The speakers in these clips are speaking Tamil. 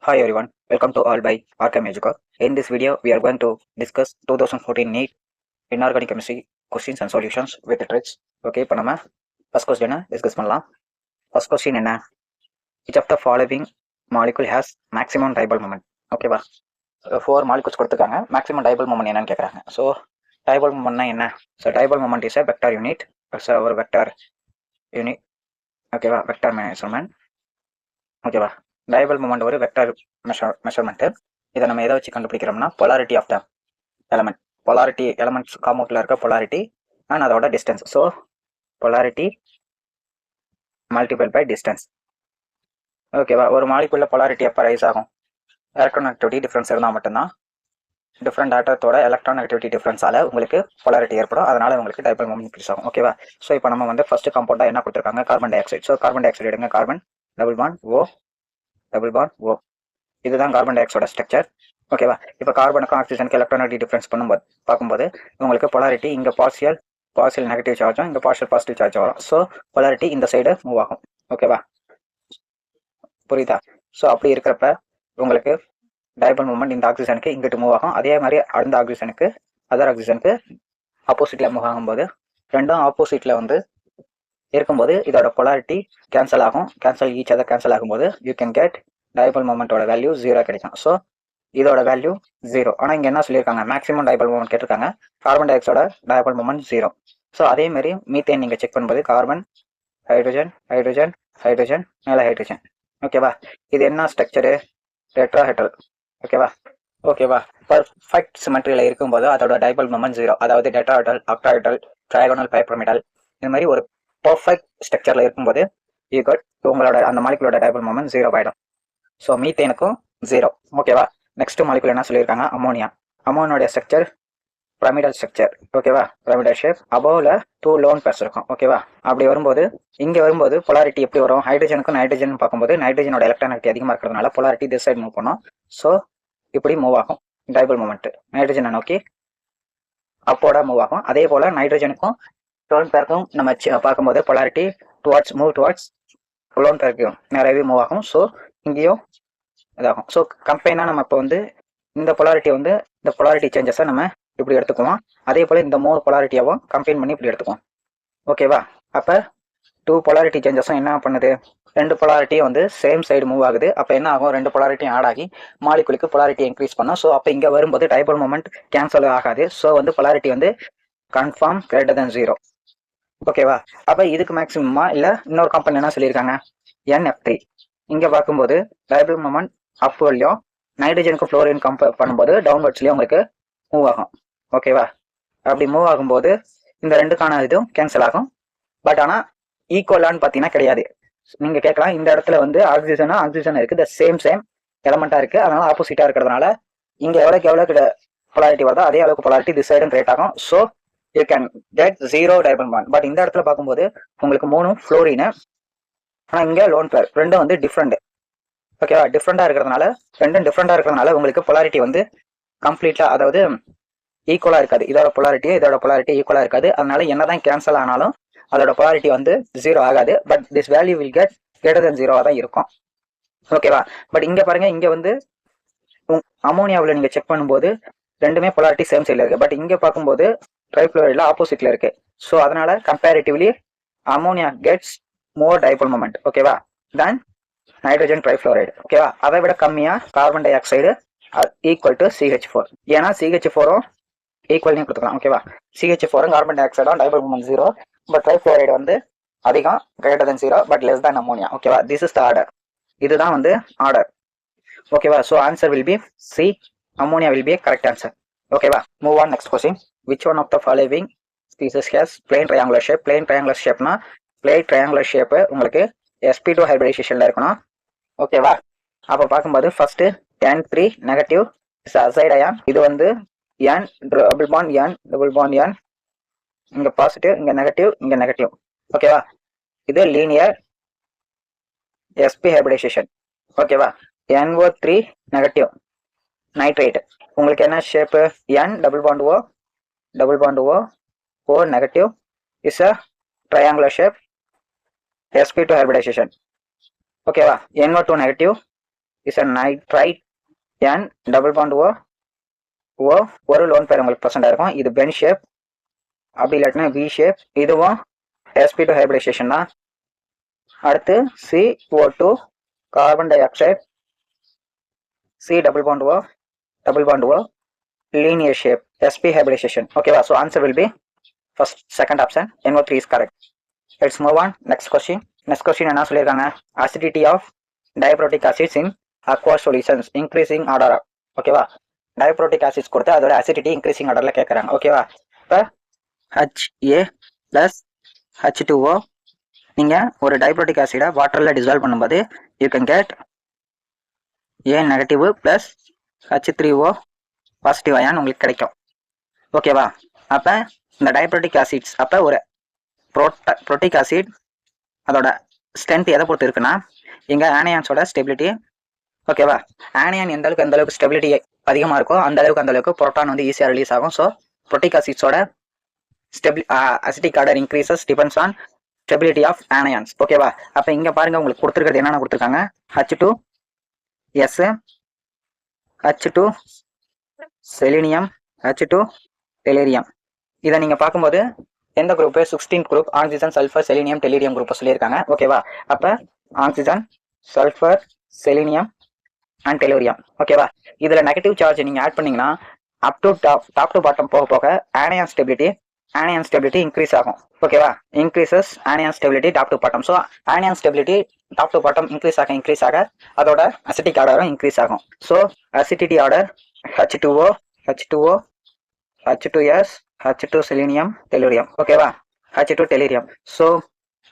Hi everyone, welcome to All by Arkham Educa. In this video, we are going to discuss 2014 NEET Inorganic Chemistry questions and solutions with the tricks. Okay, இப்போ நம்ம first question discuss பண்ணலாம். First question என்ன? Which of the following molecule has maximum dipole moment? ஓகேவா? 4 molecules கொடுத்துருக்காங்க. Maximum dipole moment என்னன்னு கேட்குறாங்க. So, dipole momentனா என்ன? So, dipole moment is a vector unit. So, ஒரு vector unit. ஓகேவா? Vector measurement. ஓகேவா? டைபல் மூமெண்ட் ஒரு வெக்டர் மெஷர்மெண்ட். இதை நம்ம எதை வச்சு கண்டுபிடிக்கிறோம்னா polarity of the element. Polarity elements காம்பவுண்ட்ல இருக்க பொலாரிட்டி அண்ட் அதோட distance. So polarity multiple by distance. ஓகேவா? ஒரு மாலிகுல்ல பொலாரிட்டி எப்போ ரைஸ் ஆகும்? எலக்ட்ரான் ஆக்டிவிட்டி டிஃப்ரென்ஸ் இருந்தால் மட்டும்தான் டிஃப்ரெண்ட் ஆட்டத்தோட எலக்ட்ரான் ஆக்டிவிட்டி டிஃப்ரென்ஸால உங்களுக்கு பொலாரிட்டி ஏற்படும். அதனால உங்களுக்கு டைபல் மூமெண்ட் இன்க்ரீஸ் ஆகும். ஓகேவா? ஸோ இப்போ நம்ம வந்து ஃபர்ஸ்ட் காம்பவுண்டா என்ன கொடுத்துருக்காங்க? Carbon dioxide. So carbon dioxide எடுங்க. Carbon double bond O double bond O. இதுதான் கார்பன் டை ஆக்சைடோட ஸ்ட்ரக்சர். ஓகேவா? இப்போ கார்பனுக்கும் ஆக்சிஜனுக்கு எலக்ட்ரானிக் டிஃபரன்ஸ் பண்ணும்போது பார்க்கும்போது உங்களுக்கு பொலாரிட்டி இங்கே பார்சியல் நெகட்டிவ் சார்ஜும் இங்கே பார்சியல் பாசிட்டிவ் சார்ஜ் வரும். ஸோ பொலாரிட்டி இந்த சைடு மூவ் ஆகும். ஓகேவா? புரியுதா? ஸோ அப்படி இருக்கிறப்ப உங்களுக்கு டைபல் மூவ்மெண்ட் இந்த ஆக்சிஜனுக்கு இங்கிட்டு மூவ் ஆகும். அதே மாதிரி அந்த ஆக்சிஜனுக்கு அதர் ஆக்சிஜனுக்கு ஆப்போசிட்ல மூவ் ஆகும்போது ரெண்டும் ஆப்போசிட்ல வந்து இருக்கும்போது இதோட பொலாரிட்டி கேன்சல் ஆகும். ஈச் அதர் கேன்சல் ஆகும்போது யூ கேன் கெட் டைபல் மூமெண்டோட வேல்யூ 0 கிடைக்கும். ஸோ இதோட வேல்யூ 0. ஆனால் இங்கே என்ன சொல்லியிருக்காங்க? மேக்ஸிமம் டைபல் மூமெண்ட் கேட்டிருக்காங்க. கார்பன் டை ஆக்சைடோட டைபல் மூமெண்ட் 0. ஸோ அதே மாதிரி மீத்தேன் நீங்கள் செக் பண்ணும்போது கார்பன் ஹைட்ரஜன் ஹைட்ரஜன் ஹைட்ரஜன் மேலே ஹைட்ரஜன். ஓகேவா? இது என்ன ஸ்ட்ரக்சரு? டெட்ராஹெட்ரல். ஓகேவா? பர்ஃபெக்ட் சிமெட்ரியில் இருக்கும்போது அதோட டைபல் மூமெண்ட் 0. அதாவது டெட்ராஹெட்ரல், ஆக்டாஹெட்ரல், ட்ரைகோனல், பைப்ரமிடல் இது மாதிரி ஒரு பர்ஃபெக்ட் ஸ்ட்ரக்சரில் இருக்கும்போது உங்களோட அந்த மாலிகுலோட டைபல் மூமெண்ட் 0 ஆகிடும். ஸோ மீத்தேனுக்கும் 0. ஓகேவா? நெக்ஸ்ட் மாலிகுல் என்ன சொல்லியிருக்காங்க? அமோனியா. அமோனியோட ஸ்ட்ரக்சர் பிரமிடல் ஸ்ட்ரக்சர். ஓகேவா? Pyramidal shape. அபோவில் 2 லோன் பேர்ஸ் இருக்கும். ஓகேவா? அப்படி வரும்போது இங்கே வரும்போது பொலாரிட்டி எப்படி வரும்? ஹைட்ரஜனுக்கும் நைட்ரஜன் பார்க்கும்போது நைட்ரஜனோட எலக்ட்ரானிட்டி அதிகமாக இருக்கிறதுனால பொலாரிட்டி திஸ் சைடு மூவ் பண்ணும். ஸோ இப்படி மூவ் ஆகும் டைபல் மூமெண்ட். நைட்ரஜனை நோக்கி அப்போட மூவ் ஆகும். அதே போல் நைட்ரஜனுக்கும் லோன் பேருக்கும் நம்ம பார்க்கும்போது பொலாரிட்டி மூவ் டுவார்ட்ஸ் லோன் பேருக்கும் நிறையவே மூவ் ஆகும். ஸோ இங்கேயும் இதாகும். ஸோ கம்பைனாக நம்ம இப்போ வந்து இந்த பொலாரிட்டி சேஞ்சஸை நம்ம இப்படி எடுத்துக்குவோம். அதே போல் இந்த 3 பொலாரிட்டியாவும் கம்பைன் பண்ணி இப்படி எடுத்துக்குவோம். ஓகேவா? அப்போ 2 பொலாரிட்டி சேஞ்சஸும் என்ன பண்ணுது? 2 பொலாரிட்டியும் வந்து சேம் சைடு மூவ் ஆகுது. அப்போ என்ன ஆகும்? 2 பொலாரிட்டியும் ஆட் ஆகி மாலிகுலுக்கு பொலாரிட்டி இன்க்ரீஸ் பண்ணும். ஸோ அப்போ இங்கே வரும்போது டைபல் மூமெண்ட் கேன்சல் ஆகாது. ஸோ வந்து பொலாரிட்டி வந்து கன்ஃபார்ம் கிரேட்டர் தென் 0. ஓகேவா? அப்போ இதுக்கு மேக்ஸிமமா இல்லை இன்னொரு கம்பெனி என்ன சொல்லியிருக்காங்க? NF3. இங்கே பார்க்கும்போது டைபல் மூமெண்ட் அப்வர்ட்லையும் நைட்ரஜனுக்கு ஃப்ளோரின் கம்பேர் பண்ணும்போது டவுன்வர்ட்ஸ்லையும் உங்களுக்கு மூவ் ஆகும். ஓகேவா? அப்படி மூவ் ஆகும்போது இந்த ரெண்டுக்கான இதுவும் கேன்சல் ஆகும். பட் ஆனால் ஈக்குவலான்னு பார்த்தீங்கன்னா கிடையாது. நீங்கள் கேட்கலாம், இந்த இடத்துல வந்து ஆக்சிஜன் இருக்குது, சேம் எலமெண்ட்டாக இருக்குது, அதனால ஆப்போசிட்டாக இருக்கிறதுனால இங்கே எவ்வளோக்கு பொலாரிட்டி வருதோ அதே அளவுக்கு பொலாரிட்டி திஸ் சைடும் கிரியேட் ஆகும். So you can get 0 dipole bond. But இந்த இடத்துல பார்க்கும்போது உங்களுக்கு 3 ஃப்ளோரின், ஆனால் இங்கே லோன் பேர் ரெண்டும் வந்து டிஃப்ரெண்ட். ஓகேவா? டிஃப்ரெண்டாக இருக்கிறதுனால உங்களுக்கு பொலாரிட்டி வந்து கம்ப்ளீட்டாக அதாவது ஈக்குவலாக இருக்காது. இதோட பொலாரிட்டி ஈக்குவலாக இருக்காது. அதனால என்னதான் கேன்சல் ஆனாலும் அதோட பொலாரிட்டி வந்து 0 ஆகாது. But this value will get greater than 0 தான் இருக்கும். ஓகேவா? பட் இங்கே பாருங்க, இங்கே வந்து அமோனியாவில் நீங்கள் செக் பண்ணும்போது ரெண்டுமே பொலாரிட்டி சேம் சைடில் இருக்கு. பட் இங்கே பார்க்கும்போது ட்ரைஃப்ளோரைடில் ஆப்போசிட்ல இருக்கு. ஸோ அதனால comparatively ammonia gets more dipole moment. ஓகேவா? Then nitrogen trifluoride. ஓகேவா? அதை விட கம்மியா carbon dioxide equal to CH4. ஏன்னா CH4ம் ஈக்குவல்னு கொடுத்துக்கலாம். ஓகேவா? CH4ம் கார்பன் டை ஆக்சைடும் டைபல் மூமெண்ட் 0. பட் ட்ரைஃப்ளோரைடு வந்து அதிகம், greater than 0, but less than ammonia. ஓகேவா? This is the order. இதுதான் வந்து ஆர்டர். ஓகேவா? So answer will be C. Ammonia will be correct answer. ஓகேவா? Move on next question. Which one of the following species has plane triangular shape? Plane triangular shape உங்களுக்கு sp2 ஹைபிரிடைசேஷன்ல இருக்கணும். ஓகேவா? அப்போ பார்க்கும்போது first N3 negative aside ion. இது வந்து N டபுள் பாண்ட் N இங்க பாசிட்டிவ், இங்க நெகட்டிவ். ஓகேவா? இது லீனியர் sp ஹைபிரிடைசேஷன். ஓகேவா? NO3 negative nitrate. உங்களுக்கு என்ன shape? N double bond O negative is a triangular shape sp2 hybridisation. ஓகேவா? NO2 negative is a nitrite N double bond O O ஒரு லோன் பேர் உங்களுக்கு ப்ரெசென்ட் இருக்கும். இது பென் ஷேப் அப்படி இல்லாட்டினா வி ஷேப். இதுவும் sp2 ஹைபிரிடைசேஷன் தான். அடுத்து CO2 carbon dioxide C double bond O linear shape sp hybridization. Okay, so answer will be first second option NO3 is correct. Let's move on next question. Next question என்ன சொல்லிருக்காங்க, acidity of diprotic acids in aqueous solutions increasing order. ஓகேவா, diprotic acids கொடுத்து அதோட acidity increasing orderல கேட்கறாங்க. ஓகேவா, இப்போ HA plus H2O நீங்க ஒரு diprotic acid வாட்டர்ல டிசால்வ் பண்ணும்போது you can get A negative plus H3O positive ion உங்களுக்கு கிடைக்கும். ஓகேவா, அப்போ இந்த டைப்ரோட்டிக் ஆசிட்ஸ் அப்போ ஒரு புரோட்டிக் ஆசிட் அதோட ஸ்ட்ரென்த் எதை பொறுத்து இருக்குன்னா இங்கே ஆனியான்ஸோட ஸ்டெபிலிட்டி. ஓகேவா, ஆனியான் எந்த அளவுக்கு ஸ்டெபிலிட்டி அதிகமாக இருக்கோ அந்த அளவுக்கு புரோட்டான் வந்து ஈஸியாக ரிலீஸ் ஆகும். ஸோ புரோட்டிக் ஆசிட்ஸோட acidic order increases depends on stability of anions. ஓகேவா, அப்போ இங்கே பாருங்க உங்களுக்கு கொடுத்துருக்கிறது என்னென்ன கொடுத்துருக்காங்க, H2S, H2 selenium, H2 delirium. இதை நீங்க பார்க்கும்போது எந்த group 16 group oxygen sulphur selenium tellurium group சொல்லியிருக்காங்க. ஓகேவா, அப்ப oxygen sulphur selenium and tellurium. ஓகேவா, இதுல நெகட்டிவ் சார்ஜ் நீங்க ஆட் பண்ணீங்கன்னா up to top to bottom போக போக ஆனியான் ஸ்டெபிலிட்டி இன்க்ரீஸ் ஆகும். ஓகேவா, increases anion stability top to bottom. So anion stability top to bottom increase ஆக அதோட அசிட்டிக் ஆர்டரும் இன்க்ரீஸ் ஆகும். So acidity order H2O, H2S, H2 selenium tellurium. ஓகேவா, H2 டெலிரியம். ஸோ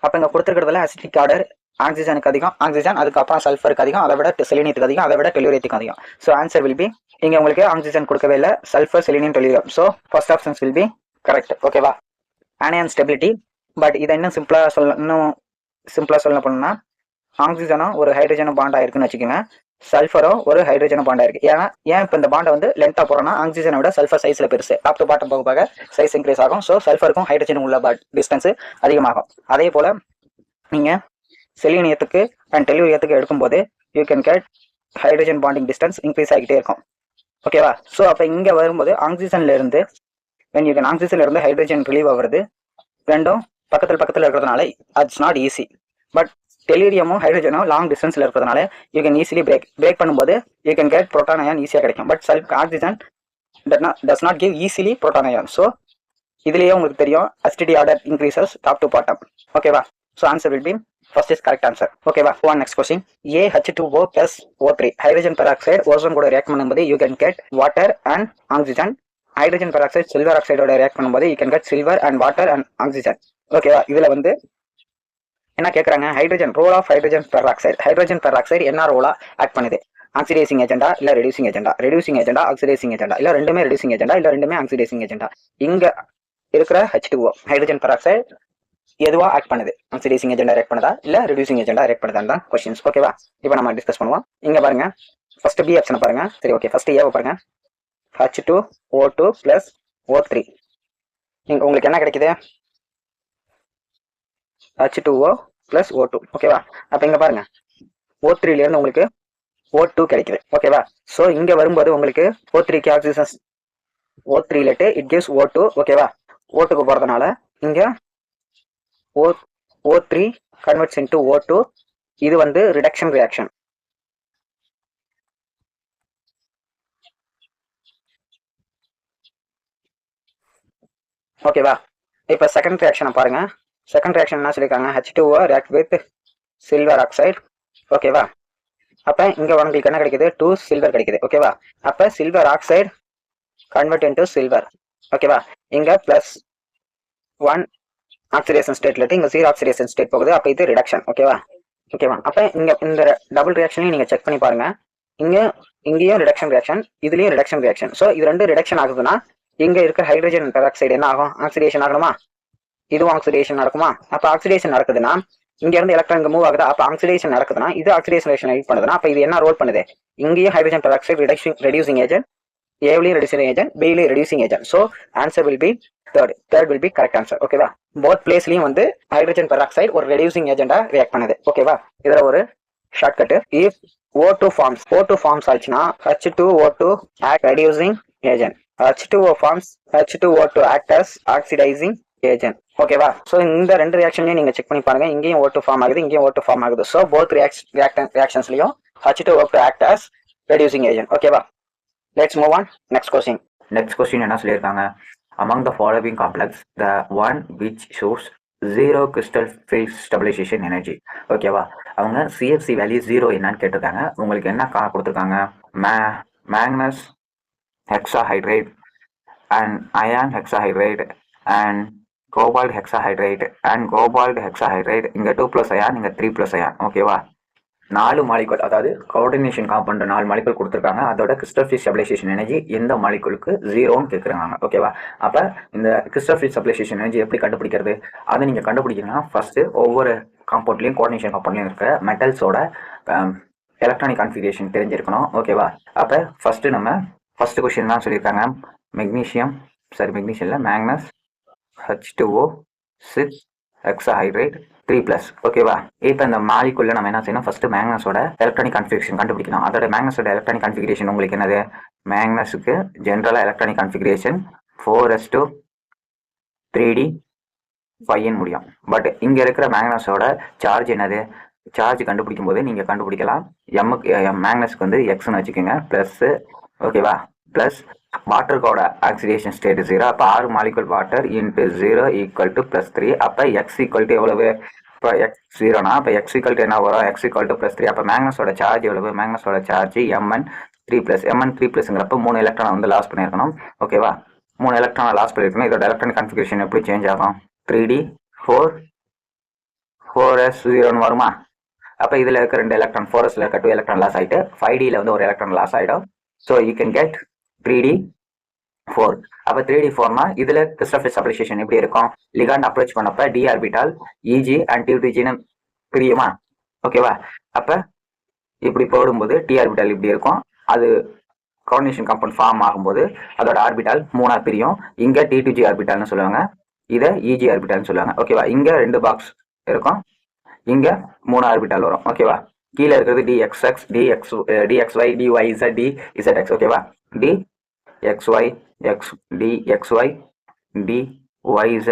அப்போ இங்கே கொடுத்துருக்கிறதுல அசிட்டிக் ஆர்டர் ஆக்சிஜனுக்கு அதிகம், ஆக்சிஜன் அதுக்கப்புறம் சல்ஃபருக்கு அதிகம், அதை விட செலினியத்துக்கு அதிகம், அதை விட டெலிரியத்துக்கு அதிகம். ஸோ ஆன்சர் வில் பி இங்கே உங்களுக்கு ஆக்சிஜன் கொடுக்கவே இல்லை, sulphur selenium delirium. So first options will be correct. ஓகேவா, ஆனியான் ஸ்டெபிலிட்டி. பட் இதை இன்னும் சிம்பிளாக சொல்ல போனோம்னா ஆக்சிஜனும் ஒரு ஹைட்ரஜனும் பாண்ட் ஆயிருக்குன்னு வச்சுக்கோங்க, சல்ஃபரும் ஒரு ஹைட்ரஜனும் பாண்ட் ஆயிருக்கு. ஏன் இப்போ இந்த பாண்டை வந்து லென்த்தாக போறோம்னா ஆக்சிஜனை விட சல்ஃபர் சைஸ்ல பெருசு, டாப் டு பாட்டம் போக சைஸ் இன்க்ரீஸ் ஆகும். ஸோ சல்ஃபருக்கும் ஹைட்ரஜனும் உள்ள டிஸ்டன்ஸ் அதிகமாகும். அதே போல நீங்க செலினியத்துக்கு அண்ட் டெலிரியத்துக்கு எடுக்கும்போது you can get hydrogen bonding distance increase ஆகிட்டே இருக்கும். ஓகேவா, ஸோ அப்போ இங்கே வரும்போது ஆக்சிஜன்ல இருந்து ஹைட்ரஜன் ரிலீவ் ஆகுறது ரெண்டும் பக்கத்தில் இருக்கிறதுனால இட்ஸ் நாட் ஈஸி. பட் டெலிரியமும் ஹைட்ரஜனும் லாங் டிஸ்டன்ஸ்ல இருக்கிறதுனால யூ கேன் ஈஸிலி பிரேக் பண்ணும்போது you can get proton ion ஈஸியாக கிடைக்கும். But oxygen does not give easily proton ion. So இதுலயே உங்களுக்கு தெரியும் acidity order increases top to bottom. ஓகேவா, so answer will be first is correct answer. ஓகேவா, next question, AH2O plus O3 hydrogen peroxide ozone கூட ரியாக்ட் பண்ணும்போது you can get water and oxygen. Hydrogen peroxide silver ஆக்சைடோட react பண்ணும்போது you can get silver and water and oxygen. ஓகேவா, இதுல வந்து என்ன கேட்குறாங்க, ரோல் ஆஃப் ஹைட்ரஜன் பெராக்சைடு என்ன ரோலா ஆக்ட் பண்ணுது, ஆக்சிடைசிங் ஏஜெண்டா இல்ல ரெடியூசிங் ஏஜெண்டா ஆக்சிடைசிங் ஏஜெண்டா இல்ல ரெண்டுமே ரெடியூசிங் ஏஜெண்டா இல்ல ரெண்டுமே ஆக்சிடைசிங் ஏஜெண்டா. இங்க இருக்கிற H2O ஹைட்ரஜன் பெராக்சைடு எதுவா ஆக்ட் பண்ணுது, ஆக்சிடைசிங் ஏஜெண்டா ரியாக்ட் பண்ணுதா இல்ல ரெடியூசிங் ஏஜெண்டா ரியாக்ட் பண்ணுதான் தான் கொஸ்டின்ஸ். ஓகேவா, இப்போ நம்ம டிஸ்கஸ் பண்ணுவோம். இங்க பாருங்க, ஃபர்ஸ்ட் பி ஆப்ஷனை பாருங்க. சரி, ஓகே, ஃபர்ஸ்ட் ஏவை பாருங்க, H2O2 plus O3. உங்களுக்கு என்ன கிடைக்குது, H2O plus O2. ஓகேவா, அப்ப இங்க பாருங்க O3 இருந்து உங்களுக்கு O2 கிடைக்குது. ஓகேவா, சோ இங்க வரும்போது உங்களுக்கு O3க்கு oxygen O3 let it gives O2. ஓகேவா, O2க்கு போறதுனால இங்க O3 கன்வெர்ட்ஸ் இன்டு O2. இது வந்து ரிடக்ஷன் ரியாக்ஷன். ஓகேவா, இப்ப செகண்ட் ரியாக்ஷனை பாருங்க. செகண்ட் ரியாக்ஷன் என்ன சொல்லியிருக்காங்க, H2O react with silver oxide. ஓகேவா, அப்ப இங்க உங்களுக்கு என்ன கிடைக்குது, 2 சில்வர் கிடைக்குது. ஓகேவா, அப்ப silver oxide convert into silver. ஓகேவா, இங்க +1 ஆக்சிடேஷன் ஸ்டேட்ல இங்க 0 ஆக்சிடேஷன் ஸ்டேட் போகுது. அப்ப இது ரிடக்ஷன். ஓகேவா, அப்ப இங்க இந்த டபுள் ரியாக்ஷனையும் நீங்க செக் பண்ணி பாருங்க. இங்கேயும் ரிடக்ஷன் ரியாக்ஷன், இதுலயும் ரிடக்ஷன் ரியாக்ஷன். சோ இது ரெண்டு ரிடக்ஷன் ஆகுதுன்னா இங்க இருக்க ஹைட்ரஜன் பெராக்சைடு என்ன ஆகும், ஆக்சிடேஷன் ஆகணுமா, இதுவும் ஆக்சிடேஷன் நடக்குமா. அப்ப ஆக்சிடேஷன் நடக்குதுன்னா இங்க இருந்து எலக்ட்ரான் மூவ் ஆகுதா, அப்ப ஆக்சிடேஷன் நடக்குதுன்னா இது ஆக்சிடேஷன் ரியாக்ஷன் ஹெல்ப் பண்ணுதுன்னா அப்ப இது என்ன ரோல் பண்ணுது, இங்கேயும் ஹைட்ரஜன் பெராக்சைடு ரெடியூசிங் ஏஜென்ட், ஏவிலையும் ரெடியூசிங் ஏஜென்ட், பிலையும் reducing agent. So answer will be third will be correct answer. ஓகேவா, போத் பிளேஸ்லயும் வந்து ஹைட்ரஜன் பெராக்சைடு ஒரு ரெடியூசிங் ஏஜென்டா ரியாக்ட் பண்ணுது. ஓகேவா, இதுல ஒரு shortcut, if O2 forms. O2 forms ஆச்சுன்னா H2O2 act reducing agent. H2O forms H2O2 act as oxidizing agent. ஓகேவா? ஸோ இந்த ரெண்டு ரியாக்ஷன்லையும் நீங்க செக் பண்ணி பாருங்க. இங்கேயும் O2 ஃபார்ம் ஆகுது, இங்கேயும் O2 ஃபார்ம் ஆகுது. ஸோ போத் ரியாக்ஷன்ஸ்லையும் H2O2 act as reducing agent. ஓகேவா? Let's move on. Next question. Next question என்ன சொல்லியிருக்காங்க? Among the following complex, the one which shows zero crystal phase stabilization energy. ஓகேவா? அவங்க CFC வேல்யூ 0 என்னன்னு கேட்டிருக்காங்க. உங்களுக்கு என்ன கொடுத்துருக்காங்க? Magnus hexahydride and iron hexahydride and cobalt hexahydride and cobalt hexahydride. இங்க 2+ ion, இங்க 3+ ion. ஓகேவா? 4 மாலிகுல், அதாவது கோஆர்டினேஷன் காம்பவுண்ட் 4 மாலிகுல் கொடுத்துருக்காங்க. அதோட கிறிஸ்டல் ஃபீல்ட் ஸ்டெபிலைசேஷன் எனர்ஜி எந்த மாலிகுலுக்கு 0ன்னு கேட்குறாங்க. ஓகேவா? அப்போ இந்த கிறிஸ்டல் ஃபீல்ட் ஸ்டெபிலைசேஷன் எனர்ஜி எப்படி கண்டுபிடிக்கிறது? அதை நீங்கள் கண்டுபிடிக்கணும்னா ஃபர்ஸ்ட்டு ஒவ்வொரு காம்பவுண்ட்லையும் கோஆர்டினேஷன் காம்பவுண்ட்லையும் இருக்கிற மெட்டல்ஸோட எலக்ட்ரானிக் கான்ஃபிகரேஷன் தெரிஞ்சிருக்கணும். ஓகேவா? அப்போ ஃபர்ஸ்ட் கொஸ்டின் தான் சொல்லியிருக்காங்க. மெக்னீஷியம் இல்லை மேக்னஸ் H2O6 ஹெக்ஸாஹைட்ரேட் 3+. ஓகேவா? இப்போ இந்த மாலிகுல்ல நம்ம என்ன செய்யணும்? ஃபர்ஸ்ட் மேக்னஸோட எலக்ட்ரானிக் கான்ஃபிகரேஷன் கண்டுபிடிக்கணும். அதோட மேக்னஸோட எலக்ட்ரானிக் கான்ஃபிகரேஷன் உங்களுக்கு என்னது? மேக்னஸுக்கு ஜென்ரலாக electronic configuration 4s2 3d 5n முடியும். பட் இங்க இருக்கிற மேக்னஸோட சார்ஜ் என்னது? சார்ஜ் கண்டுபிடிக்கும் போது நீங்க கண்டுபிடிக்கலாம். மேக்னஸ்க்கு வந்து எக்ஸ்ன்னு வச்சுக்கோங்க, பிளஸ். ஓகேவா? பிளஸ் வாட்டருக்கோட ஆக்சிடேஷன் ஸ்டேட் 0. அப்போ 6 molecule water into 0 equal to +3. அப்போ எக்ஸ் ஈக்குவல் டு எவ்வளவு? இப்போ எக்ஸ் 0னா அப்போ எக்ஸ் ஈக்குவல் டு என்ன வரும்? X equal to +3. அப்போ மேக்னஸோட சார்ஜ் எவ்வளவு? மேக்னஸோட சார்ஜ் Mn3+. Mn3+ங்கிறப்ப 3 எலக்ட்ரான் வந்து லாஸ் பண்ணியிருக்கணும். ஓகேவா? 3 எலக்ட்ரான் லாஸ் பண்ணியிருக்கணும். இதோட எலக்ட்ரானிக் கான்ஃபிகரேஷன் எப்படி சேஞ்ச் ஆகும்? 3d 4s0ன்னு வருமா? அப்போ இதில் இருக்க 2 எலக்ட்ரான் 4sல இருக்க 2 எலக்ட்ரான் லாஸ் ஆகிட்டு 5dல வந்து ஒரு எலக்ட்ரான் லாஸ் ஆகிடும். So you can get 3d4. அப்போ 3d4னா இதில் கிறிஸ்டல் ஃபீல்ட் ஸ்டெபிலைசேஷன் எப்படி இருக்கும்? லிகாண்ட் அப்ரோச் பண்ணப்ப d ஆர்பிட்டால் EG அண்ட் T2Gன்னு பிரியுமா? ஓகேவா? அப்போ இப்படி போடும்போது t ஆர்பிட்டால் இப்படி இருக்கும். அது கோஆர்டினேஷன் காம்பவுண்ட் ஃபார்ம் ஆகும்போது அதோட ஆர்பிட்டால் 3ஆ பிரியும். இங்கே T2G ஆர்பிட்டால்னு சொல்லுவாங்க, இதை EG ஆர்பிட்டால்னு சொல்லுவாங்க. ஓகேவா? இங்கே 2 பாக்ஸ் இருக்கும், இங்க 3 ஆர்பிட்டால் வரும். ஓகேவா? கீழே இருக்கிறது dxx dxy dyz dzx. ஓகேவா? dxy dxy dyz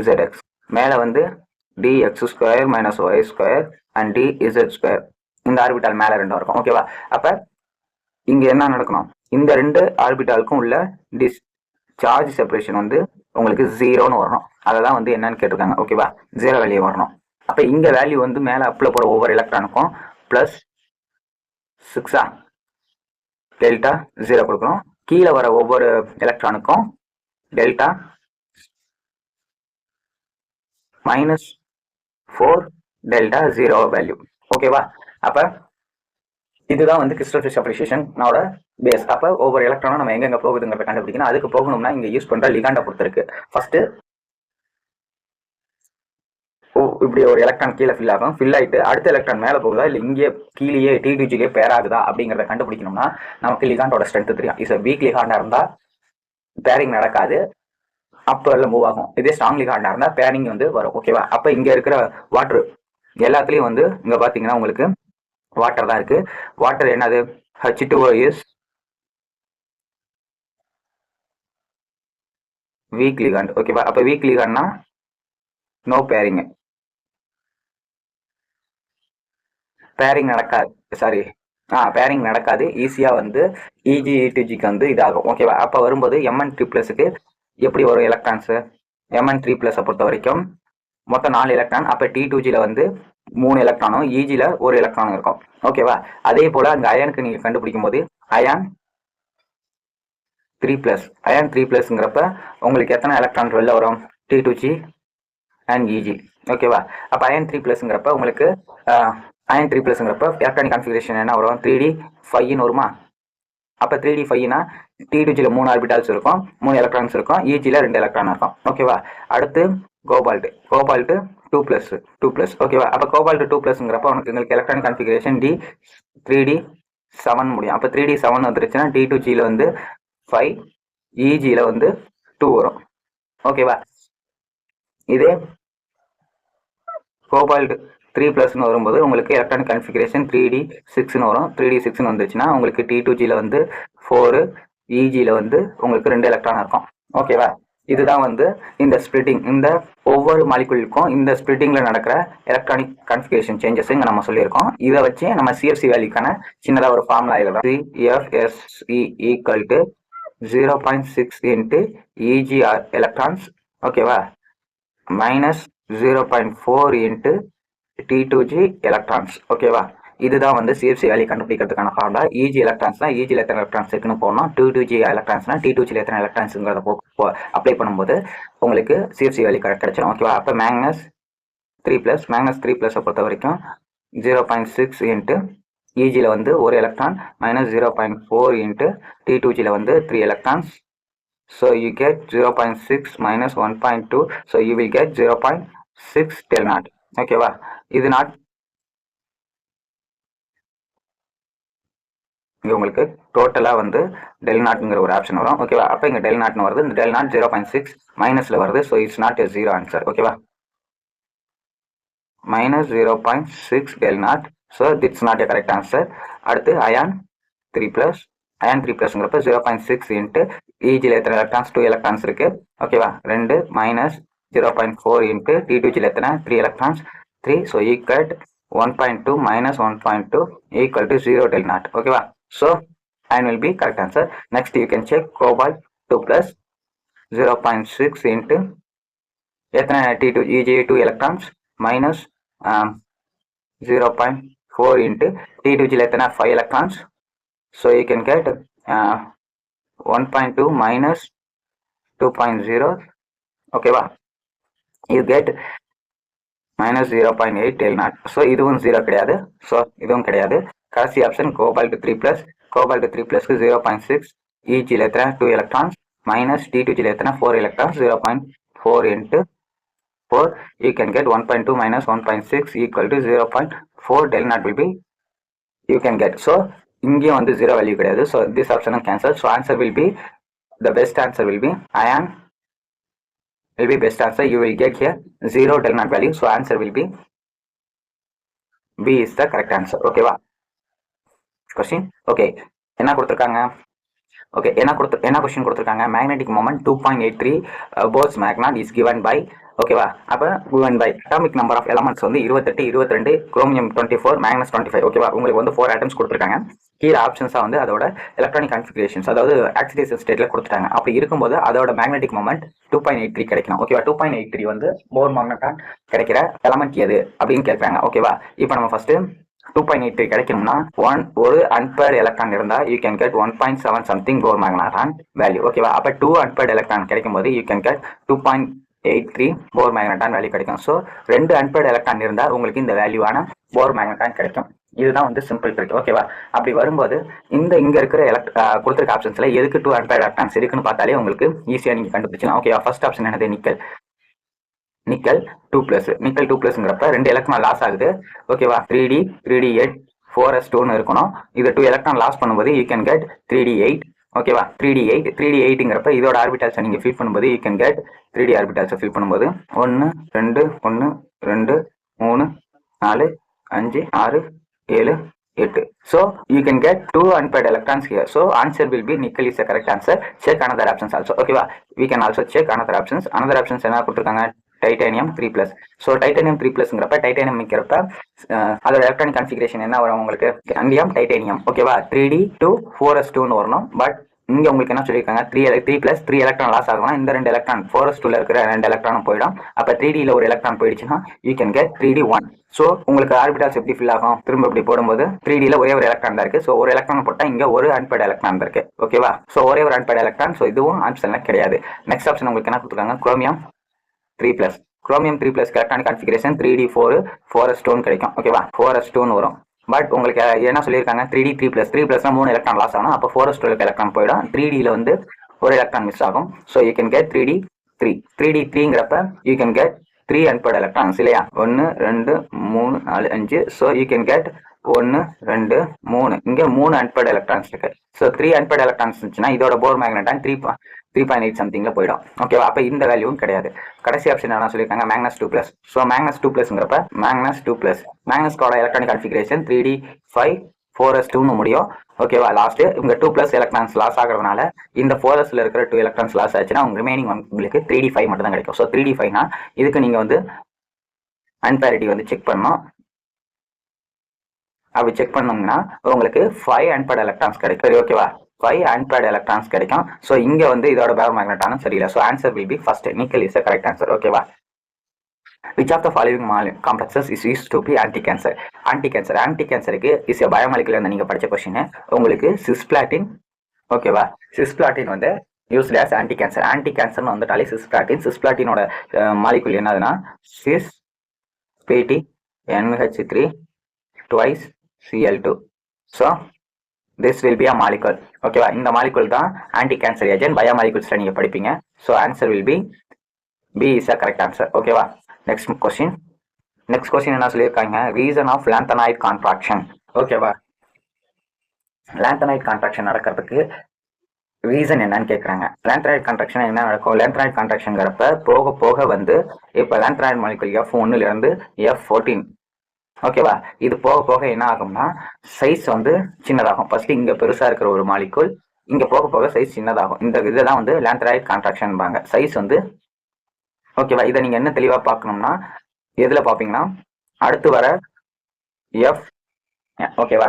dzx. மேலே வந்து dx² - y² அண்ட் dz². இந்த ஆர்பிட்டால் மேலே 2 இருக்கும். ஓகேவா? அப்போ இங்க என்ன நடக்கணும்? இந்த 2 ஆர்பிட்டாலுக்கும் உள்ள சார்ஜ் செப்பரேஷன் வந்து உங்களுக்கு 0ன்னு வரணும். அதை தான் வந்து என்னன்னு கேட்டிருக்காங்க. ஓகேவா? 0 வேல்யூ வரணும். அப்போ இங்க வேல்யூ வந்து மேலே அப்பில் போகிற ஒவ்வொரு எலக்ட்ரானுக்கும் +6 டெல்டா 0 கொடுக்கணும். கீழே வர ஒவ்வொரு எலக்ட்ரானுக்கும் டெல்டா -4 டெல்டா 0 வேல்யூ. ஓகேவா? அப்போ இதுதான் வந்து கிறிஸ்டல் ஃபீல்ட் ஸ்டெபிலைசேஷனோட பேஸ். அப்போ ஒவ்வொரு எலக்ட்ரானும் நம்ம எங்கெங்க போகுதுங்கிறத கண்டுபிடிக்கணும். அதுக்கு போகணும்னா இங்கே யூஸ் பண்ணுற லிகாண்டை பொறுத்திருக்கு. ஃபர்ஸ்ட் இப்படி ஒரு எலக்ட்ரான் கீழே ஃபில் ஆகும். ஃபில் ஆகிட்டு அடுத்த எலக்ட்ரான் மேலே போகுதா இல்லை இங்கே கீழே T2Gலேயே பேர் ஆகுதா அப்படிங்கிறத கண்டுபிடிக்கணும்னா நமக்கு லிகாண்டோட ஸ்ட்ரென்த் தெரியும். இஸ் வீக் லிகாண்டா இருந்தால் பேரிங் நடக்காது, அப்போ எல்லாம் மூவ் ஆகும். இதே ஸ்ட்ராங் லிகாண்டா இருந்தால் பேரிங் வந்து வரும். ஓகேவா? அப்போ இங்கே இருக்கிற வாட்டர் எல்லாத்துலேயும் வந்து இங்கே பார்த்தீங்கன்னா உங்களுக்கு வாட்டர் தான் இருக்கு. வாட்டர் என்னது? H2O is weak ligand. ஓகேவா? அப்போ வீக் லிகாண்ட்னா நோ பேரிங், பேரிங் நடக்காது. பேரிங் நடக்காது. ஈஸியாக வந்து EG T2Gக்கு வந்து இதாகும். ஓகேவா? அப்போ வரும்போது Mn3+க்கு எப்படி வரும் எலக்ட்ரான்ஸு? Mn3+ஐ பொறுத்த வரைக்கும் மொத்தம் 4 எலக்ட்ரான். அப்போ T2Gல வந்து 3 எலக்ட்ரானும் EGல 1 எலக்ட்ரானும் இருக்கும். ஓகேவா? அதே போல் அங்கே அயனுக்கு நீங்கள் கண்டுபிடிக்கும் போது அயான் 3+ங்கிறப்ப உங்களுக்கு எத்தனை எலக்ட்ரான் வெளில வரும்? T2G and EG. ஓகேவா? அப்போ அயன் 3+ங்கிறப்ப உங்களுக்கு அயன் 3+ங்கிறப்ப எலக்ட்ரானிக் கான்ஃபிகரேஷன் என்ன வரும்? 3d5ன்னு வருமா? அப்போ 3d5னா T2Gல 3 ஆர்பிட்டால்ஸ் இருக்கும், 3 எலக்ட்ரான்ஸ் இருக்கும், EGல 2 எலக்ட்ரான் இருக்கும். ஓகேவா? அடுத்து கோபால்ட் 2+. ஓகேவா? அப்போ கோபால்ட் 2+ங்கிறப்ப உங்களுக்கு எலக்ட்ரானிக் கான்ஃபிகரேஷன் 3d7 முடியும். அப்போ 3d7 வந்துருச்சுன்னா T2Gல வந்து 5, EGல வந்து 2 வரும். ஓகேவா? இதே கோபால்ட் 3+ வரும்போது உங்களுக்கு எலக்ட்ரானிக் கன்ஃபிகரேஷன் 3d6 வரும். 3d6 வந்துச்சுன்னா உங்களுக்கு T2Gல வந்து 4, EGல வந்து உங்களுக்கு 2 எலக்ட்ரான் இருக்கும். ஓகேவா? இதுதான் வந்து இந்த ஸ்பிளிட்டிங், இந்த ஒவ்வொரு மாலிகுலுக்கும் இந்த ஸ்பிளிட்டிங்ல நடக்கிற எலக்ட்ரானிக் கன்ஃபிகரேஷன் சேஞ்சஸ் இங்க நம்ம சொல்லியிருக்கோம். இதை வச்சு நம்ம CFC வேல்யூக்கான சின்னதாக ஒரு ஃபார்முலா எழுதலாம். CFSE equal to 0.6 into EGR electrons, ஓகேவா, மைனஸ் 0.4 இன்ட்டு T2G எலக்ட்ரான்ஸ். ஓகேவா, இதுதான் வந்து CFC வேல்யூ கண்டுபிடிக்கிறதுக்கான ஃபார்முலா. EG எலக்ட்ரான்ஸ்னா EGல எத்தனை எலக்ட்ரான்ஸ் இருக்குன்னு போடணும். T2G எலக்ட்ரான்ஸ்னா T2Gல எத்தனை எலக்ட்ரான்ஸ்ங்கிறத அப்ளை பண்ணும்போது உங்களுக்கு CFC வேல்யூ கிடைச்சிடும். ஓகேவா, அப்போ மேக்னஸ் 3+, மேக்னஸ் 3+ஐ பொறுத்த வரைக்கும் 0.6 இன்ட்டு EGல வந்து ஒரு எலக்ட்ரான் மைனஸ் 0.4 இன்ட்டு T2Gல வந்து 3 electrons. So you get 0.6 minus 1.2, so you will get 0.6 del naught. ஓகேவா, இது நாட் இங்கே உங்களுக்கு டோட்டலாக வந்து டெல் நாட்ங்கிற ஒரு ஆப்ஷன் வரும். ஓகேவா, அப்போ இங்கே டெல் நாட்னு வருது. இந்த டெல் நாட் 0.6 மைனஸில் வருது. So it's not a zero answer. ஓகேவா, minus 0.6 del naught. So it's not a correct answer. அடுத்து அயான் 3+, அயான் 3+ங்கிறப்ப 0.6 இன்ட்டு EGல எத்தனை எலக்ட்ரான்ஸ், 2 எலக்ட்ரான்ஸ் இருக்கு. ஓகேவா, 2 மைனஸ் 0.4 இன்ட்டு T2Gல எத்தனை, 3 electrons, 3. So equal 1.2 minus 1.2 equal to 0 del naught. ஓகேவா, so and will be correct answer. Next you can check cobalt 2+, 0.6 into எத்தனை T2 EG 2 electrons minus 0.4 into T2Gல எத்தனை 5 electrons. So you can get 1.2 minus 2.0. ஓகேவா, you get minus 0.8 del naught. So இதுவும் 0 கிடையாது. ஸோ இதுவும் கிடையாது. கடைசி ஆப்ஷன் கோபால்ட் 3+, கோபால்ட் 3+க்கு 0.6, EGல எத்தனை 2 எலக்ட்ரான்ஸ் மைனஸ் T2Gல எத்தனை 4 electrons, 0.4 into 4, you can get 1.2 minus 1.6 equal to 0.4 del naught will be you can get. So இங்கேயும் வந்து 0 வேல்யூ கிடையாது. So this option cancel. So answer will be, the best answer will be ion will be best answer. You will get here 0 del naught value. So answer will be B is the correct answer. ஓகேவா, கொஸ்டின் ஓகே என்ன கொடுத்துருக்காங்க, ஓகே என்ன கொஸ்டின் கொடுத்துருக்காங்க, magnetic moment 2.83 Bohr's magneton is given by, ஓகேவா, அப்போ given by atomic number of elements வந்து 28, 22, குரோமியம் 24, மேக்னஸ் 25. ஓகேவா, உங்களுக்கு வந்து 4 ஆட்டம்ஸ் கொடுத்துருக்காங்க. கீழே ஆப்ஷன்ஸாக வந்து அதோட எலக்ட்ரானிக் கன்ஃபிகரேஷன்ஸ், அதாவது ஆக்சிடேஷன் ஸ்டேட்டில் கொடுத்துட்டாங்க. அப்படி இருக்கும்போது அதோட மேக்னெட்டிக் மொமெண்ட் 2.83 கிடைக்கணும். ஓகேவா, 2.83 வந்து போர் மேக்னட்டான் கிடைக்கிற எலமெண்ட் எது அப்படின்னு கேட்குறாங்க. ஓகேவா, இப்போ நம்ம ஃபர்ஸ்ட் 2.83 கிடைக்கணும்னா ஒரு அன்பேர்டு எலக்ட்ரான் இருந்தால் you can get 1.7 something Bohr magneton value. ஓகேவா, அப்போ 2 அன்பேர்டு எலக்ட்ரான் கிடைக்கும் போது you can get 2.83 Bohr magneton value கிடைக்கும். ஸோ 2 அன்பேர்டு எலக்ட்ரான் இருந்தால் உங்களுக்கு இந்த வேல்யூவான போர் மேக்னட்டான் கிடைக்கும். இதுதான் வந்து சிம்பிள் ட்ரிக். ஓகேவா, அப்படி வரும்போது இங்க இருக்கிற கொடுத்துருக்க ஆப்ஷன்ஸ்ல எதுக்கு 2 அன்பேர்டு எலக்ட்ரான்ஸ் இருக்குன்னு பார்த்தாலே உங்களுக்கு ஈஸியாக நீங்க கண்டுபிடிச்சலாம். ஓகேவா, ஃபர்ஸ்ட் ஆப்ஷன் என்னது, நிக்கல் 2+, நிக்கல் 2+ங்கிறப்ப 2 எலக்ட்ரான் லாஸ் ஆகுது. ஓகேவா, 3d8 4s2ன்னு இருக்கணும். இது 2 எலக்ட்ரான் லாஸ் பண்ணும்போது யூ கேன் கெட் 3d8. ஓகேவா, 3d8ங்கிறப்ப இதோட ஆர்பிட்டால்ஸை நீங்க ஃபில் பண்ணும்போது யூ கேன் கெட் 3d ஆர்பிட்டால்ஸை ஃபில் பண்ணும்போது 1 2 1 2 3 4 5 6 7 8. So you can get 2 unpaired electrons here. So answer will be nickel is the correct answer. Check another options also. Okay va, we can also check another options. Another options என்ன கொடுத்திருக்காங்க, டைட்டானியம் 3+. ஸோ டைட்டானியம் 3+ங்கிறப்ப டைட்டானியம் வைக்கிறப்ப அதோட எலக்ட்ரானிக் கன்ஃபிகரேஷன் என்ன வரும் உங்களுக்கு, அண்டியம் டைட்டானியம். ஓகேவா, 3d to 4s2ன்னு வரணும். பட் இங்க உங்களுக்கு என்ன சொல்லியிருக்காங்க, 3+3 எலக்ட்ரான் லாஸ் ஆகணும். இந்த 2 எலக்ட்ரான் 4s2ல இருக்கிற 2 எலக்ட்ரானும் போயிடும். அப்ப 3dல ஒரு எலக்ட்ரான் போயிடுச்சுன்னா you can get 3d1. So உங்களுக்கு ஆர்பிட்டால்ஸ் எப்படி ஃபில் ஆகும், திரும்ப இப்படி போடும்போது 3dல ஒரே ஒரு எலக்ட்ரான் தான் இருக்கு. ஸோ ஒரு எலக்ட்ரான் போட்டா இங்க ஒரு அன்பேர்டு எலக்ட்ரான் இருக்கு. ஓகேவா, ஸோ ஒரே ஒரு அன்பேர்டு எலக்ட்ரான். ஸோ இதுவும் ஆப்ஷன்ல கிடையாது. நெக்ஸ்ட் ஆப்ஷன் உங்களுக்கு என்ன கொடுத்துருக்காங்க, chromium 3+. Chromium 3+ electronic configuration 3d4 4s2 கிடைக்கும். ஓகேவா, 4s2 வரும். பட் உங்களுக்கு என்ன சொல்லியிருக்காங்க, 3d 3+னா 3 எலக்ட்ரான் லாஸ் ஆகணும். அப்போ 4s2 எலக்ட்ரான் போயிடும். 3dல வந்து ஒரு எலக்ட்ரான் மிஸ் ஆகும். ஸோ யூ கேன் கெட் 3d3ங்கிறப்ப you can get 3 unpaired electrons இல்லையா, 1 2 3 4 5. ஸோ யூ கேன் கெட் 1 2 3, இங்க 3 அன்பேர்டு எலக்ட்ரான்ஸ் இருக்கு. ஸோ 3 அன்பேர்டு எலக்ட்ரான்ஸ் இருந்துச்சுன்னா இதோட போர் மேக்னட்டான் 3.8 சம்திங்கில் போயிடும். ஓகேவா? அப்போ இந்த வேல்யூவும் கிடையாது. கடைசி ஆப்ஷன் என்ன சொல்லியிருக்காங்க, மேக்னஸ் 2+. ஸோ மேக்னஸ் 2+ங்கிறப்ப மேக்னஸ் 2+. மேக்னஸ்கோட எலக்ட்ரானிக் கான்ஃபிகரேஷன் 3d5 4s2ன்னு முடியும். ஓகேவா? லாஸ்ட் இங்க 2+ எலக்ட்ரான்ஸ் லாஸ் ஆகிறதுனால இந்த 4sல இருக்கிற 2 எலக்ட்ரான்ஸ் லாஸ் ஆச்சுன்னா ரிமைனிங் உங்களுக்கு 3d5 மட்டும் தான் கிடைக்கும். ஸோ 3d5னா இதுக்கு நீங்க வந்து அன்பேரிட்டி வந்து செக் பண்ணணும். அப்படி செக் பண்ணோம்னா உங்களுக்கு 5 அன்பேர்ட் எலக்ட்ரான்ஸ் கிடைக்கும். சரி, ஓகேவா? 5 அன்பேர்ட் எலக்ட்ரான்ஸ் கிடைக்கும். ஸோ இங்க வந்து இதோட பேரோ மேக்னெட்டானும் சரியில்லை. So answer will be first nickel is correct answer. ஓகேவா? Which of the following complexes is used to be anti-cancer? Anti-cancerக்கு இஸ் எ பயோமாலிகுலர் நீங்க படிச்ச கொஸ்டின். உங்களுக்கு சிஸ்பிளாட்டின். ஓகேவா? சிஸ்பிளாட்டின் வந்து யூஸ்ட் ஆஸ் ஆன்டி கேன்சர்னு வந்துட்டாலே சிஸ்பிளாட்டினோட மாலிகுல் என்னதுன்னா சிஸ் பிடி NH3 twice Cl2. So this will be a molecule. ஓகேவா? இந்த மாலிகுல் தான் ஆன்டி கேன்சர் ஏஜென்ட். பயோமாலிகுல்ஸ்ல நீங்க படிப்பீங்க. So answer will B B is a correct answer. ஓகேவா? நெக்ஸ்ட் கொஸ்டின் என்ன சொல்லியிருக்காங்க, ரீசன் ஆஃப் லாந்தனாய்ட் கான்ட்ராக்ஷன். ஓகேவா? லாந்தனாய்ட் கான்ட்ராக்ஷன் நடக்கிறதுக்கு ரீசன் என்னன்னு கேட்குறாங்க. லாந்தனாய்ட் கான்ட்ராக்ஷன் என்ன நடக்கும், லாந்தனாய்ட் கான்ட்ராக்ஷன்ங்கிறப்ப போக போக வந்து இப்போ லாந்தனாய்ட் மாலிகுல் F1லேருந்து F14. ஓகேவா? இது போக போக என்ன ஆகும்னா சைஸ் வந்து சின்னதாகும். ஃபர்ஸ்ட் இங்க பெருசா இருக்கிற ஒரு மாலிகுல் இங்க போக போக சைஸ் சின்னதாகும். இந்த இதுதான் வந்து லாந்தனாய்ட் கான்ட்ராக்ஷன் சைஸ் வந்து. ஓகேவா? இதை நீங்க என்ன தெளிவா பார்க்கணும்னா எதுல பாப்பீங்கன்னா அடுத்து வர F. ஓகேவா?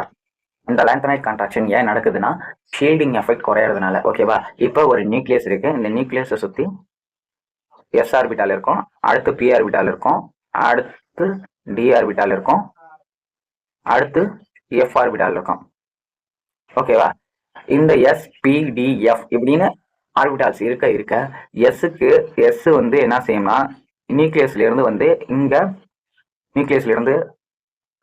இந்த லாந்தனாய்ட் கான்ட்ராக்ஷன் ஏன் நடக்குதுன்னா ஷீல்டிங் எஃபெக்ட் குறையறதுனால. ஓகேவா? இப்போ ஒரு நியூக்ளியஸ் இருக்கு. இந்த நியூக்ளியஸை சுத்தி S ஆர்பிட்டால் இருக்கும், அடுத்து P ஆர்பிட்டால் இருக்கும், அடுத்து D ஆர்பிட்டால் இருக்கும், அடுத்து F ஆர்பிட்டால் இருக்கும். ஓகேவா? இந்த SPDF இப்படின்னு ஆர்பிட்டால்ஸ் இருக்க S வந்து என்ன செய்யும்னா நியூக்ளியஸ்ல இருந்து வந்து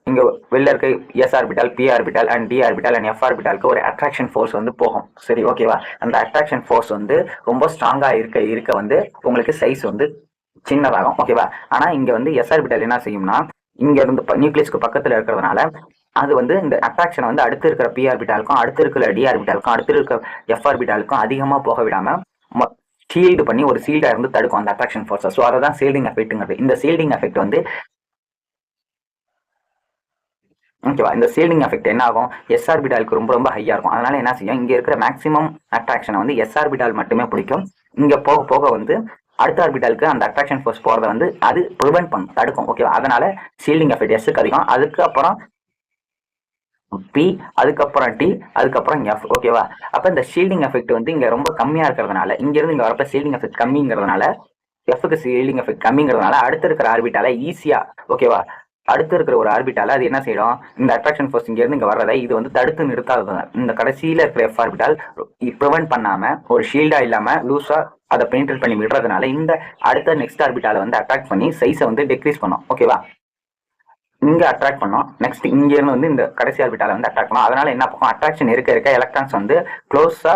இங்க வெளில இருக்க S orbital, P orbital and D orbital and F ஆர்பிட்டாலுக்கு ஒரு அட்ராக்ஷன் ஃபோர்ஸ் வந்து போகும். சரி, ஓகேவா? அந்த அட்ராக்ஷன் ஃபோர்ஸ் வந்து ரொம்ப ஸ்ட்ராங்கா இருக்க வந்து உங்களுக்கு சைஸ் வந்து சின்னதாகும். ஓகேவா? ஆனா இங்க வந்து S ஆர்பிட்டால் என்ன செய்யும்னா இங்க இருந்து நியூக்ளியஸ்க்கு பக்கத்துல இருக்கிறதுனால அது வந்து இந்த அட்ராக்ஷனை வந்து அடுத்து இருக்கிற P ஆர்பிட்டாலுக்கும் அடுத்து இருக்கிற D ஆர்பிட்டாலுக்கும் அடுத்து இருக்கிற F ஆர்பிட்டாலுக்கும் அதிகமா போக விடாம ஷீல்டு பண்ணி ஒரு சீல்டா இருந்து தடுக்கும் அந்த அட்ராக்ஷன் ஃபோர்ஸ். ஸோ அதை தான் ஷீல்டிங் எஃபெக்ட்ங்கிறது. இந்த ஷீல்டிங் எஃபெக்ட் வந்து ஓகேவா? இந்த ஷீல்டிங் எஃபெக்ட் என்ன ஆகும், S ஆர்பிட்டாலுக்கு ரொம்ப ரொம்ப ஹையா இருக்கும். அதனால என்ன செய்யும், இங்க இருக்கிற மேக்ஸிமம் அட்ராக்ஷனை வந்து S ஆர்பிட்டால் மட்டுமே பிடிக்கும். இங்க போக போக வந்து அடுத்த ஆர்பிட்டாலுக்கு அந்த அட்ராக்ஷன் ஃபோர்ஸ் போறதை வந்து அது ப்ரிவென்ட் பண்ணும், தடுக்கும். ஓகேவா? அதனால ஷீல்டிங் எஃபெக்ட் Sக்கு அதிகம், அதுக்கப்புறம் P, அதுக்கப்புறம் T, அதுக்கப்புறம் F. ஓகேவா? அப்ப இந்த ஷீல்டிங் எஃபெக்ட் வந்து இங்க ரொம்ப கம்மியா இருக்கிறதுனால இங்க இருந்து இங்க வரப்ப ஷீல்டிங் எஃபெக்ட் கம்மிங்கிறதுனால Fக்கு ஷீல்டிங் எஃபெக்ட் கம்மிங்கிறதுனால அடுத்து இருக்கிற ஆர்பிட்டால ஈஸியா, ஓகேவா, அடுத்து இருக்கிற ஒரு ஆர்பிட்டால அது என்ன செய்யும், இந்த அட்ராக்ஷன் ஃபோர்ஸ் இங்க இருந்து இங்க வர்றதை இது வந்து தடுத்து நிறுத்தாதது. இந்த கடைசியில இருக்கிற F ஆர்பிட்டால் ப்ரிவென்ட் பண்ணாம ஒரு ஷீல்டா இல்லாம லூஸா அதை பெனிட்ரேட் பண்ணி விடுறதுனால இந்த அடுத்த நெக்ஸ்ட் ஆர்பிட்டால வந்து அட்ராக்ட் பண்ணி சைஸை வந்து டிக்ரீஸ் பண்ணும். ஓகேவா? இங்க அட்ராக்ட் பண்ணோம், நெக்ஸ்ட் இங்க இருந்து வந்து இந்த கடைசி ஆர்பிட்டால வந்து அட்ராக்ட் பண்ணோம். அதனால என்ன பண்ணும், அட்ராக்ஷன் இருக்க எலக்ட்ரான்ஸ் வந்து க்ளோஸா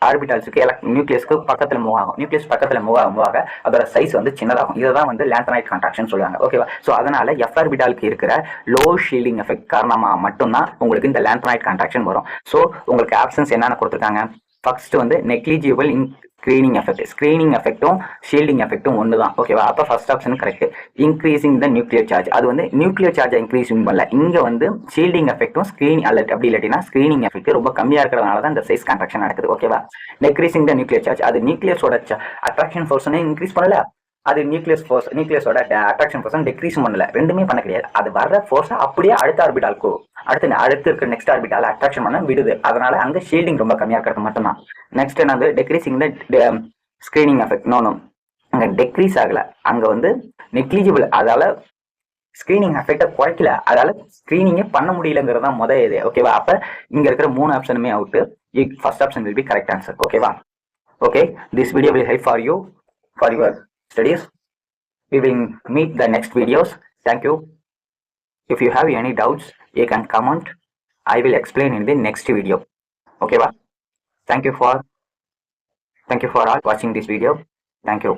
ஆர்பிட்டால்ஸுக்கு நியூக்ளியஸ்க்கு பக்கத்துல மூவ் ஆகும். நியூக்ளியஸ் பக்கத்துல மூவ் ஆக அதோட சைஸ் வந்து சின்னதாகும். இதுதான் வந்து லாந்தனாய்ட் கான்ட்ராக்ஷன் சொல்லுவாங்க. ஓகேவா? ஸோ அதனால F ஆர்பிட்டாலுக்கு இருக்கிற லோ ஷீல்டிங் எஃபெக்ட் காரணமா மட்டும்தான் உங்களுக்கு இந்த லாந்தனாய்ட் கான்ட்ராக்ஷன் வரும். ஸோ உங்களுக்கு ஆப்ஷன்ஸ் என்னென்ன கொடுத்துருக்காங்க, ஃபர்ஸ்ட் வந்து நெக்லிஜிபிள் இன் ஸ்கிரீனிங் எஃபெக்ட். ஸ்கிரீனிங் எஃபெக்ட்டும் ஷீல்டிங் எஃபெக்ட்டும் ஒன்று தான். ஓகேவா? அப்போ ஃபர்ஸ்ட் ஆப்ஷன் கரெக்ட். இன்க்ரீசிங் த நியூக்ளியர் சார்ஜ், அது வந்து நியூக்ளியர் சார்ஜை இன்க்ரீசிங் பண்ணல. இங்க வந்து ஷீல்டிங் எஃபெக்ட்டும் ஸ்கிரீனிங் அப்படி இல்லாட்டினா ஸ்கிரீனிங் எஃபெக்ட் ரொம்ப கம்மியா இருக்கிறதுனால தான் இந்த சைஸ் கான்ட்ராக்ஷன் நடக்குது. ஓகேவா? டிக்ரீசிங் த நியூக்ளியர் சார்ஜ், அது நியூக்ளியஸோட அட்ராக்ஷன் ஃபோர்ஸனை இன்க்ரீஸ் பண்ணல, அது நியூக்ளியஸோட அட்ராக்ஷன் ஃபோர்ஸ் டிக்ரீஸ் பண்ணல, ரெண்டுமே பண்ண கிடையாது. அது வர்ற ஃபோர்ஸை அப்படியே அடுத்த ஆர்பிட்டாலுக்கு அடுத்து இருக்க நெக்ஸ்ட் ஆர்பிட்டால அட்ராக்ஷன் பண்ண விடுது. அதனால அங்க ஷீல்டிங் ரொம்ப கம்மியா இருக்கிறது மட்டும்தான். நெக்ஸ்ட் என்னது, டிக்ரீசிங் த ஸ்கிரீனிங் எஃபெக்ட். நோ அங்க டிக்ரீஸ் ஆகல, அங்க வந்து நெக்லிஜிபிள், அதால ஸ்கிரீனிங் எஃபெக்டை குறைக்கல, அதால ஸ்கிரீனிங்கே பண்ண முடியலங்கிறது தான் முதல் இது. ஓகேவா? அப்ப இங்க இருக்கிற 3 ஆப்ஷனுமே out. First option will be correct answer. ஓகேவா? Okay, this video will help for you for your studies. We will meet the next videos. Thank you. If you have any doubts, you can comment. I will explain in the next video. Okay, thank you for all watching this video. Thank you.